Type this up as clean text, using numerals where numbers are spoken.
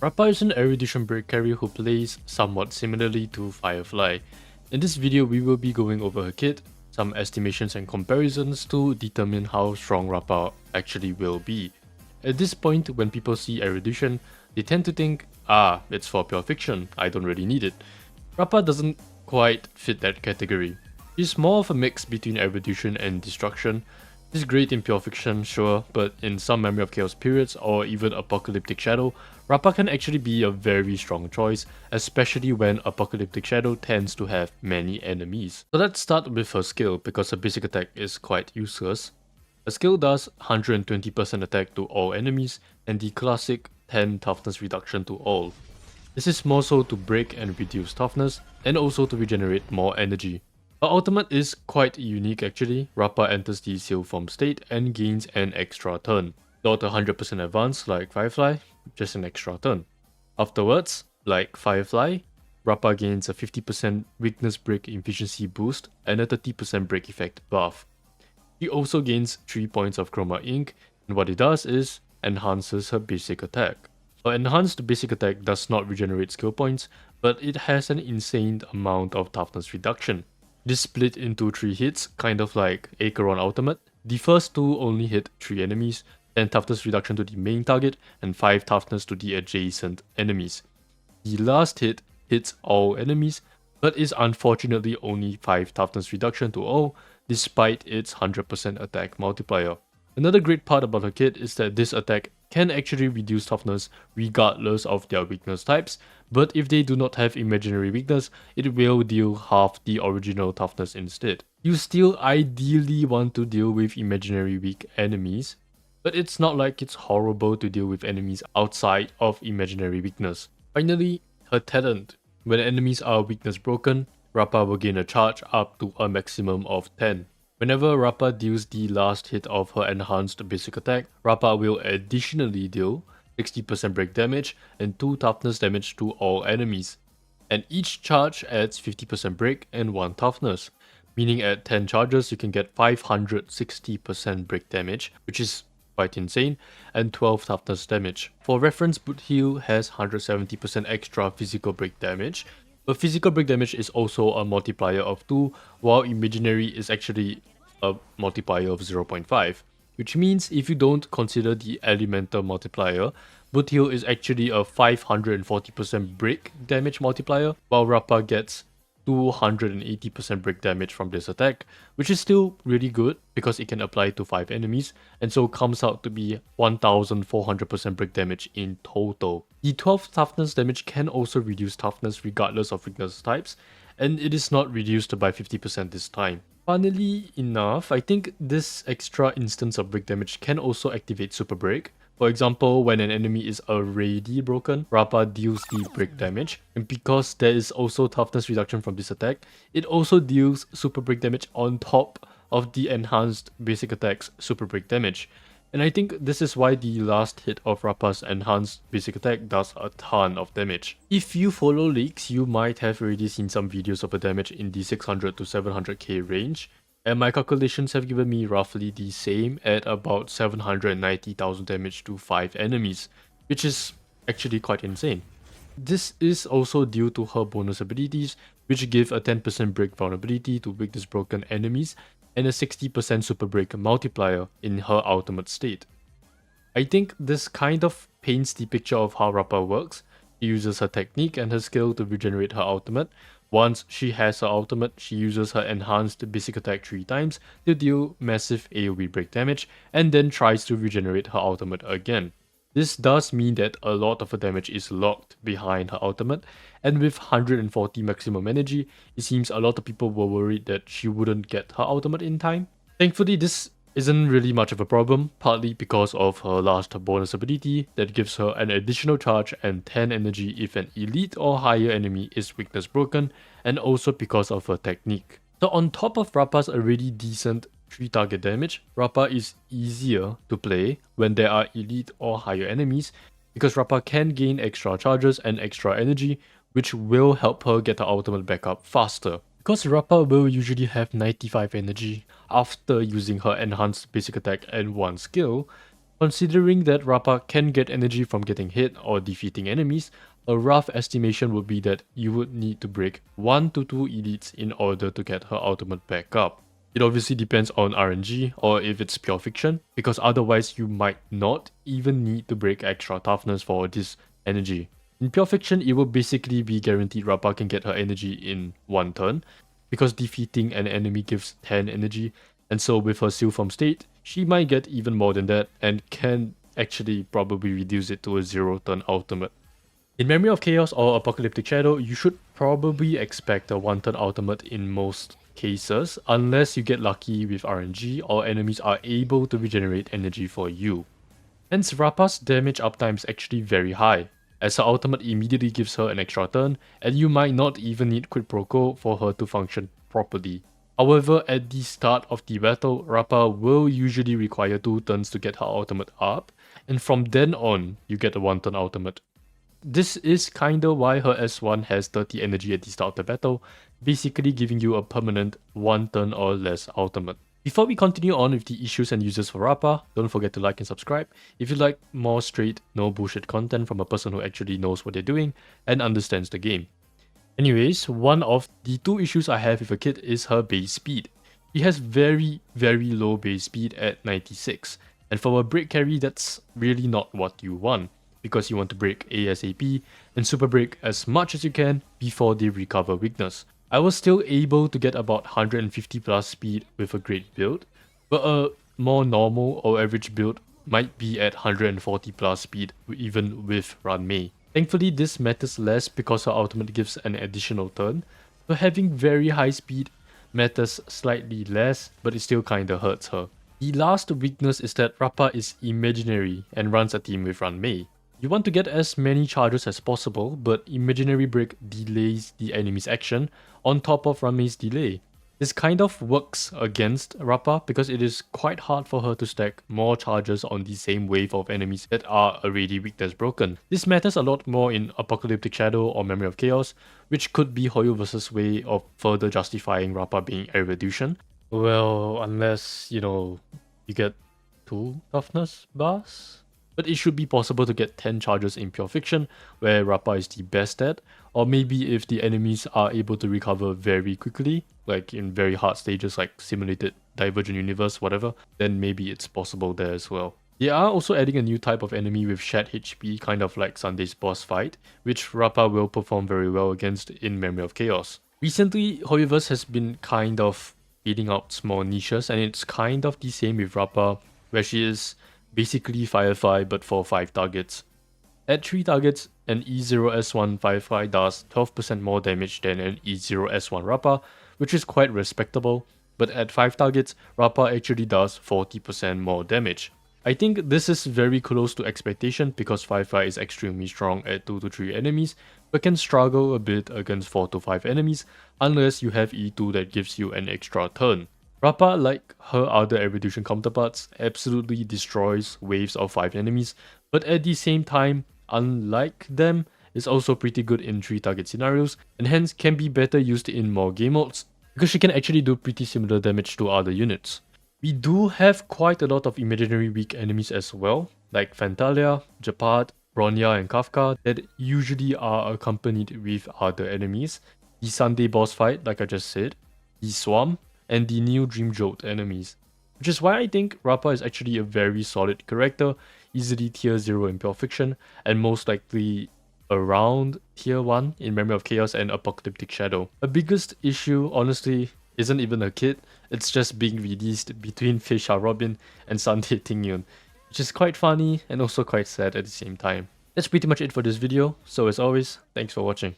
Rappa is an erudition break carrier who plays somewhat similarly to Firefly. In this video, we will be going over her kit, some estimations and comparisons to determine how strong Rappa actually will be. At this point, when people see erudition, they tend to think, it's for pure fiction, I don't really need it. Rappa doesn't quite fit that category. She's more of a mix between erudition and destruction. She's great in pure fiction, sure, but in some Memory of Chaos periods or even Apocalyptic Shadow, Rappa can actually be a very strong choice, especially when Apocalyptic Shadow tends to have many enemies. So let's start with her skill, because her basic attack is quite useless. Her skill does 120% attack to all enemies, and the classic 10 toughness reduction to all. This is more so to break and reduce toughness, and also to regenerate more energy. Her ultimate is quite unique actually. Rappa enters the seal form state and gains an extra turn. Not 100% advance like Firefly, just an extra turn. Afterwards, like Firefly, Rappa gains a 50% weakness break efficiency boost and a 30% break effect buff. She also gains 3 points of Chroma Ink, and what it does is enhances her basic attack. Her enhanced basic attack does not regenerate skill points, but it has an insane amount of toughness reduction. It is split into 3 hits, kind of like Acheron Ultimate. The first 2 only hit 3 enemies, 10 toughness reduction to the main target, and 5 toughness to the adjacent enemies. The last hit hits all enemies, but is unfortunately only 5 toughness reduction to all, despite its 100% attack multiplier. Another great part about her kit is that this attack can actually reduce toughness regardless of their weakness types, but if they do not have imaginary weakness, it will deal half the original toughness instead. You still ideally want to deal with imaginary weak enemies, but it's not like it's horrible to deal with enemies outside of imaginary weakness. Finally, her talent. When enemies are weakness broken, Rappa will gain a charge up to a maximum of 10. Whenever Rappa deals the last hit of her enhanced basic attack, Rappa will additionally deal 60% break damage and 2 toughness damage to all enemies. And each charge adds 50% break and 1 toughness, meaning at 10 charges you can get 560% break damage, which is quite insane, and 12 toughness damage. For reference, Boot Heal has 170% extra physical break damage, but physical break damage is also a multiplier of 2, while imaginary is actually a multiplier of 0.5, which means if you don't consider the elemental multiplier, Boot Heal is actually a 540% break damage multiplier, while Rappa gets 280% break damage from this attack, which is still really good because it can apply to 5 enemies, and so comes out to be 1400% break damage in total. The 12 toughness damage can also reduce toughness regardless of weakness types, and it is not reduced by 50% this time. Funnily enough, I think this extra instance of break damage can also activate Super Break. For example, when an enemy is already broken, Rappa deals the break damage, and because there is also toughness reduction from this attack, it also deals super break damage on top of the enhanced basic attack's super break damage. And I think this is why the last hit of Rappa's enhanced basic attack does a ton of damage. If you follow leaks, you might have already seen some videos of her damage in the 600 to 700k range, and my calculations have given me roughly the same at about 790,000 damage to 5 enemies, which is actually quite insane. This is also due to her bonus abilities, which give a 10% break vulnerability to weakness broken enemies and a 60% super break multiplier in her ultimate state. I think this kind of paints the picture of how Rappa works. She uses her technique and her skill to regenerate her ultimate. Once she has her ultimate, she uses her enhanced basic attack 3 times to deal massive AoE break damage, and then tries to regenerate her ultimate again. This does mean that a lot of her damage is locked behind her ultimate, and with 140 maximum energy, it seems a lot of people were worried that she wouldn't get her ultimate in time. Thankfully, this isn't really much of a problem, partly because of her last bonus ability that gives her an additional charge and 10 energy if an elite or higher enemy is weakness broken, and also because of her technique. So on top of Rappa's already decent 3 target damage, Rappa is easier to play when there are elite or higher enemies, because Rappa can gain extra charges and extra energy, which will help her get her ultimate back up faster. Because Rappa will usually have 95 energy after using her enhanced basic attack and 1 skill, Considering that Rappa can get energy from getting hit or defeating enemies, a rough estimation would be that you would need to break 1 to 2 elites in order to get her ultimate back up. It obviously depends on RNG or if it's pure fiction, because otherwise you might not even need to break extra toughness for this energy. In pure fiction, it will basically be guaranteed Rappa can get her energy in 1 turn, because defeating an enemy gives 10 energy, and so with her seal form state, she might get even more than that and can actually probably reduce it to a 0 turn ultimate. In Memory of Chaos or Apocalyptic Shadow, you should probably expect a 1 turn ultimate in most cases, unless you get lucky with RNG or enemies are able to regenerate energy for you. Hence, Rappa's damage uptime is actually very high, as her ultimate immediately gives her an extra turn, and you might not even need Quid Pro Quo for her to function properly. However, at the start of the battle, Rappa will usually require 2 turns to get her ultimate up, and from then on, you get a 1 turn ultimate. This is kinda why her S1 has 30 energy at the start of the battle, basically giving you a permanent 1 turn or less ultimate. Before we continue on with the issues and uses for Rappa, don't forget to like and subscribe if you like more straight, no bullshit content from a person who actually knows what they're doing and understands the game. Anyways, one of the 2 issues I have with a kid is her base speed. She has very low base speed at 96, and for a break carry that's really not what you want, because you want to break ASAP and super break as much as you can before they recover weakness. I was still able to get about 150 plus speed with a great build, but a more normal or average build might be at 140 plus speed even with Run Mei. Thankfully, this matters less because her ultimate gives an additional turn, so having very high speed matters slightly less, but it still kinda hurts her. The last weakness is that Rappa is imaginary and runs a team with Run Mei. You want to get as many charges as possible, but Imaginary Break delays the enemy's action on top of Run Mei's delay. This kind of works against Rappa because it is quite hard for her to stack more charges on the same wave of enemies that are already weak as broken. This matters a lot more in Apocalyptic Shadow or Memory of Chaos, which could be Hoyoverse's way of further justifying Rappa being a reduction. Well, unless, you get 2 toughness bars? But it should be possible to get 10 charges in Pure Fiction, where Rappa is the best at, or maybe if the enemies are able to recover very quickly, like in very hard stages like Simulated Divergent Universe, whatever, then maybe it's possible there as well. They are also adding a new type of enemy with shared HP, kind of like Sunday's boss fight, which Rappa will perform very well against in Memory of Chaos. Recently, Hoyoverse has been kind of beating out small niches, and it's kind of the same with Rappa, where she is basically Firefly but for 5 targets. At 3 targets, an E0S1 Firefly does 12% more damage than an E0S1 Rappa, which is quite respectable, but at 5 targets, Rappa actually does 40% more damage. I think this is very close to expectation because Firefly is extremely strong at 2 to 3 enemies, but can struggle a bit against 4 to 5 enemies unless you have E2 that gives you an extra turn. Rappa, like her other erudition counterparts, absolutely destroys waves of 5 enemies, but at the same time, unlike them, is also pretty good in 3 target scenarios, and hence can be better used in more game modes, because she can actually do pretty similar damage to other units. We do have quite a lot of imaginary weak enemies as well, like Fantalia, Japad, Bronya and Kafka, that usually are accompanied with other enemies. The Sunday boss fight, like I just said, the Swarm, and the new Dream Jolt enemies. Which is why I think Rappa is actually a very solid character, easily tier 0 in Pure Fiction, and most likely around tier 1 in Memory of Chaos and Apocalyptic Shadow. Her biggest issue, honestly, isn't even her kit, it's just being released between Fisha Robin and Sunday Tingyun, which is quite funny and also quite sad at the same time. That's pretty much it for this video, so as always, thanks for watching.